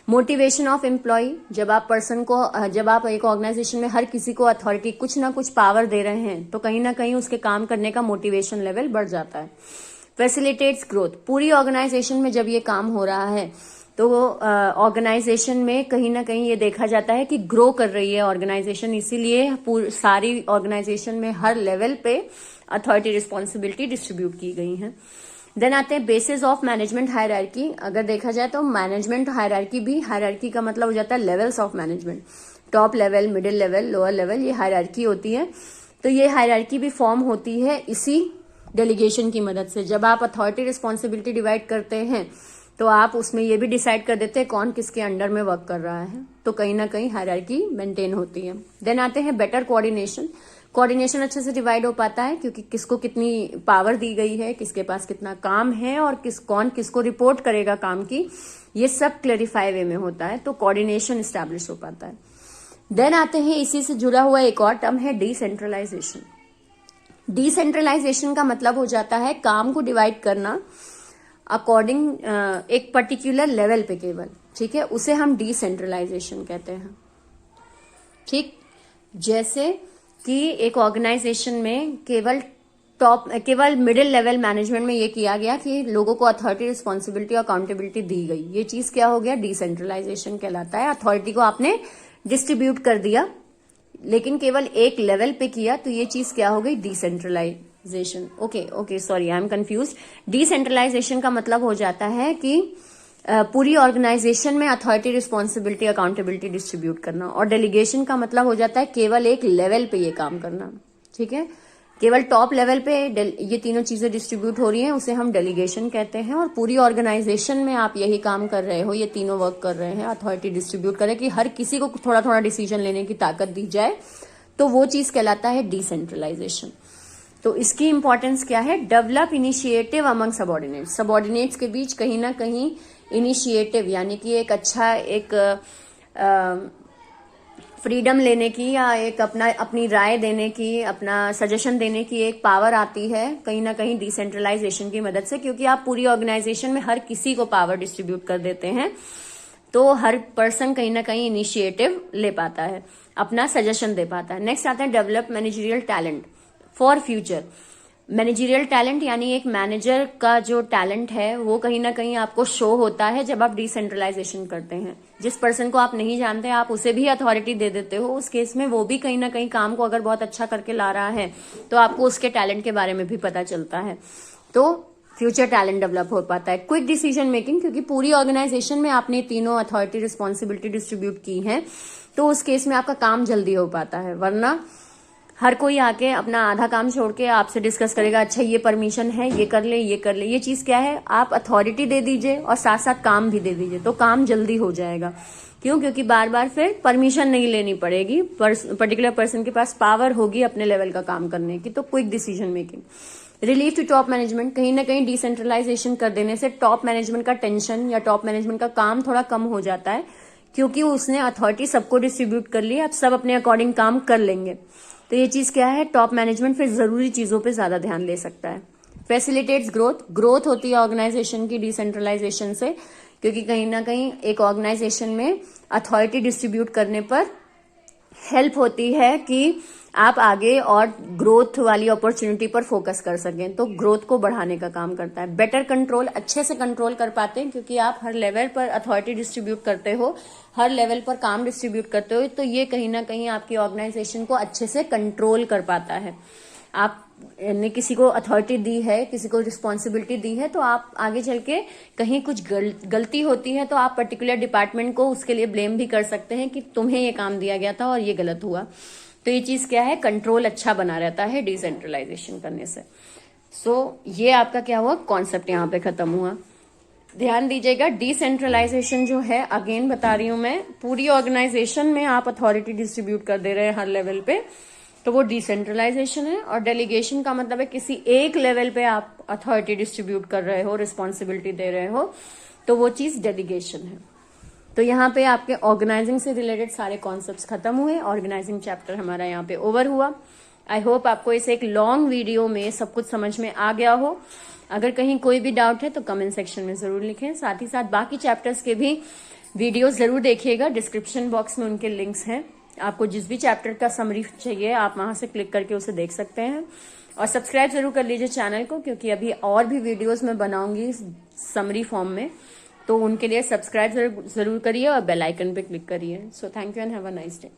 मोटिवेशन ऑफ एम्प्लॉय, जब आप एक ऑर्गेनाइजेशन में हर किसी को अथॉरिटी, कुछ ना कुछ पावर दे रहे हैं, तो कहीं ना कहीं उसके काम करने का मोटिवेशन लेवल बढ़ जाता है। फैसिलिटेट्स ग्रोथ, पूरी ऑर्गेनाइजेशन में जब ये काम हो रहा है तो ऑर्गेनाइजेशन में कहीं ना कहीं ये देखा जाता है कि ग्रो कर रही है ऑर्गेनाइजेशन, इसीलिए सारी ऑर्गेनाइजेशन में हर लेवल पे अथॉरिटी, रिस्पॉन्सिबिलिटी डिस्ट्रीब्यूट की गई है। देन आते हैं बेसिस ऑफ मैनेजमेंट हायरार्की। अगर देखा जाए तो मैनेजमेंट हायरार्की भी, हायरार्की का मतलब हो जाता है levels of management, top level, middle level, lower level, ये हायरार्की होती है। तो ये हायरार्की भी फॉर्म होती है इसी डेलीगेशन की मदद से। जब आप अथॉरिटी, रिस्पॉन्सिबिलिटी डिवाइड करते हैं तो आप उसमें ये भी डिसाइड कर देते हैं कौन किसके अंडर में वर्क कर रहा है, तो कहीं ना कहीं हायरार्की मेंटेन होती है। देन आते हैं बेटर कोऑर्डिनेशन। कोऑर्डिनेशन अच्छे से डिवाइड हो पाता है, क्योंकि किसको कितनी पावर दी गई है, किसके पास कितना काम है, और कौन किसको रिपोर्ट करेगा काम की, ये सब क्लेरिफाई वे में होता है, तो कोऑर्डिनेशन स्टैब्लिश हो पाता है। देन आते हैं इसी से जुड़ा हुआ एक और टर्म है डिसेंट्रलाइजेशन। डिसेंट्रलाइजेशन का मतलब हो जाता है काम को डिवाइड करना अकॉर्डिंग एक पर्टिकुलर लेवल पे केवल, ठीक है, उसे हम डिसेंट्रलाइजेशन कहते हैं। ठीक, जैसे कि एक ऑर्गेनाइजेशन में केवल मिडिल लेवल मैनेजमेंट में ये किया गया कि लोगों को अथॉरिटी, रिस्पॉन्सिबिलिटी और अकाउंटेबिलिटी दी गई, ये चीज क्या हो गया, डिसेंट्रलाइजेशन कहलाता है। अथॉरिटी को आपने डिस्ट्रीब्यूट कर दिया, लेकिन केवल एक लेवल पे किया, तो ये चीज क्या हो गई, decentralisation. Okay, sorry, I am confuse. Decentralisation का मतलब हो जाता है कि पूरी ऑर्गेनाइजेशन में अथॉरिटी, रिस्पॉन्सिबिलिटी, अकाउंटेबिलिटी डिस्ट्रीब्यूट करना, और डेलीगेशन का मतलब हो जाता है केवल एक लेवल पे ये काम करना, ठीक है, केवल टॉप लेवल पे ये तीनों चीजें डिस्ट्रीब्यूट हो रही हैं, उसे हम डेलीगेशन कहते हैं। और पूरी ऑर्गेनाइजेशन में आप यही काम कर रहे हो, ये तीनों वर्क कर रहे हैं, अथॉरिटी डिस्ट्रीब्यूट करें कि हर किसी को थोड़ा थोड़ा डिसीजन लेने की ताकत दी जाए, तो वो चीज कहलाता है डिसेंट्रलाइजेशन। तो इसकी इंपॉर्टेंस क्या है, develop initiative among subordinates. Subordinates के बीच कहीं ना कहीं इनिशिएटिव, यानी कि एक अच्छा एक फ्रीडम लेने की, या एक अपनी राय देने की, अपना सजेशन देने की एक पावर आती है कहीं ना कहीं डिसेंट्रलाइजेशन की मदद से, क्योंकि आप पूरी ऑर्गेनाइजेशन में हर किसी को पावर डिस्ट्रीब्यूट कर देते हैं, तो हर पर्सन कहीं ना कहीं इनिशिएटिव ले पाता है, अपना सजेशन दे पाता है। नेक्स्ट आता है develop managerial talent for future. Managerial talent यानी एक मैनेजर का जो टैलेंट है वो कहीं ना कहीं आपको शो होता है जब आप डिसेंट्रलाइजेशन करते हैं। जिस पर्सन को आप नहीं जानते आप उसे भी अथॉरिटी दे देते हो, उस केस में वो भी कहीं ना कहीं काम को अगर बहुत अच्छा करके ला रहा है तो आपको उसके टैलेंट के बारे में भी पता चलता है, तो फ्यूचर टैलेंट डेवलप हो पाता है। क्विक डिसीजन मेकिंग, क्योंकि पूरी ऑर्गेनाइजेशन में आपने तीनों अथॉरिटी, रिस्पॉन्सिबिलिटी डिस्ट्रीब्यूट की है, तो उस केस में आपका काम जल्दी हो पाता है। वरना हर कोई आके अपना आधा काम छोड़ के आपसे डिस्कस करेगा, अच्छा ये परमिशन है, ये कर ले, ये कर ले। ये चीज क्या है, आप अथॉरिटी दे दीजिए और साथ साथ काम भी दे दीजिए, तो काम जल्दी हो जाएगा। क्यों? क्योंकि बार बार फिर परमिशन नहीं लेनी पड़ेगी, पर्टिकुलर पर्सन के पास पावर होगी अपने लेवल का काम करने की। तो quick decision making. Relief to top management, कहीं ना कहीं डिसेंट्रलाइजेशन कर देने से टॉप मैनेजमेंट का टेंशन या टॉप मैनेजमेंट का काम थोड़ा कम हो जाता है, क्योंकि उसने अथॉरिटी सबको डिस्ट्रीब्यूट कर ली, अब सब अपने अकॉर्डिंग काम कर लेंगे। तो ये चीज क्या है, टॉप मैनेजमेंट फिर जरूरी चीजों पे ज्यादा ध्यान दे सकता है। फैसिलिटेट्स ग्रोथ, ग्रोथ होती है ऑर्गेनाइजेशन की डिसेंट्रलाइजेशन से, क्योंकि कहीं ना कहीं एक ऑर्गेनाइजेशन में अथॉरिटी डिस्ट्रीब्यूट करने पर हेल्प होती है कि आप आगे और ग्रोथ वाली अपॉर्चुनिटी पर फोकस कर सकें, तो ग्रोथ को बढ़ाने का काम करता है। बेटर कंट्रोल, अच्छे से कंट्रोल कर पाते हैं, क्योंकि आप हर लेवल पर अथॉरिटी डिस्ट्रीब्यूट करते हो, हर लेवल पर काम डिस्ट्रीब्यूट करते हो, तो ये कहीं ना कहीं आपकी ऑर्गेनाइजेशन को अच्छे से कंट्रोल कर पाता है। आप ने किसी को अथॉरिटी दी है, किसी को रिस्पॉन्सिबिलिटी दी है, तो आप आगे चल के कहीं कुछ गलती होती है तो आप पर्टिकुलर डिपार्टमेंट को उसके लिए ब्लेम भी कर सकते हैं कि तुम्हें ये काम दिया गया था और ये गलत हुआ। तो ये चीज क्या है, कंट्रोल अच्छा बना रहता है डिसेंट्रलाइजेशन करने से। सो ये आपका क्या हुआ, कॉन्सेप्ट यहाँ पे खत्म हुआ। ध्यान दीजिएगा, डिसेंट्रलाइजेशन जो है, अगेन बता रही हूं मैं, पूरी ऑर्गेनाइजेशन में आप अथॉरिटी डिस्ट्रीब्यूट कर दे रहे हैं हर लेवल पे, तो वो डिसेंट्रलाइजेशन है। और डेलीगेशन का मतलब है किसी एक लेवल पे आप अथॉरिटी डिस्ट्रीब्यूट कर रहे हो, रिस्पॉन्सिबिलिटी दे रहे हो, तो वो चीज डेलीगेशन है। तो यहाँ पे आपके ऑर्गेनाइजिंग से रिलेटेड सारे कॉन्सेप्ट्स खत्म हुए। ऑर्गेनाइजिंग चैप्टर हमारा यहाँ पे ओवर हुआ। आई होप आपको इस एक लॉन्ग वीडियो में सब कुछ समझ में आ गया हो। अगर कहीं कोई भी डाउट है तो कमेंट सेक्शन में जरूर लिखें। साथ ही साथ बाकी चैप्टर्स के भी वीडियो जरूर देखिएगा, डिस्क्रिप्शन बॉक्स में उनके लिंक्स हैं। आपको जिस भी चैप्टर का समरी चाहिए आप वहां से क्लिक करके उसे देख सकते हैं। और सब्सक्राइब जरूर कर लीजिए चैनल को, क्योंकि अभी और भी वीडियोस मैं बनाऊंगी समरी फॉर्म में, तो उनके लिए सब्सक्राइब जरूर करिए और बेल आइकन पे क्लिक करिए। So thank you and have a nice day.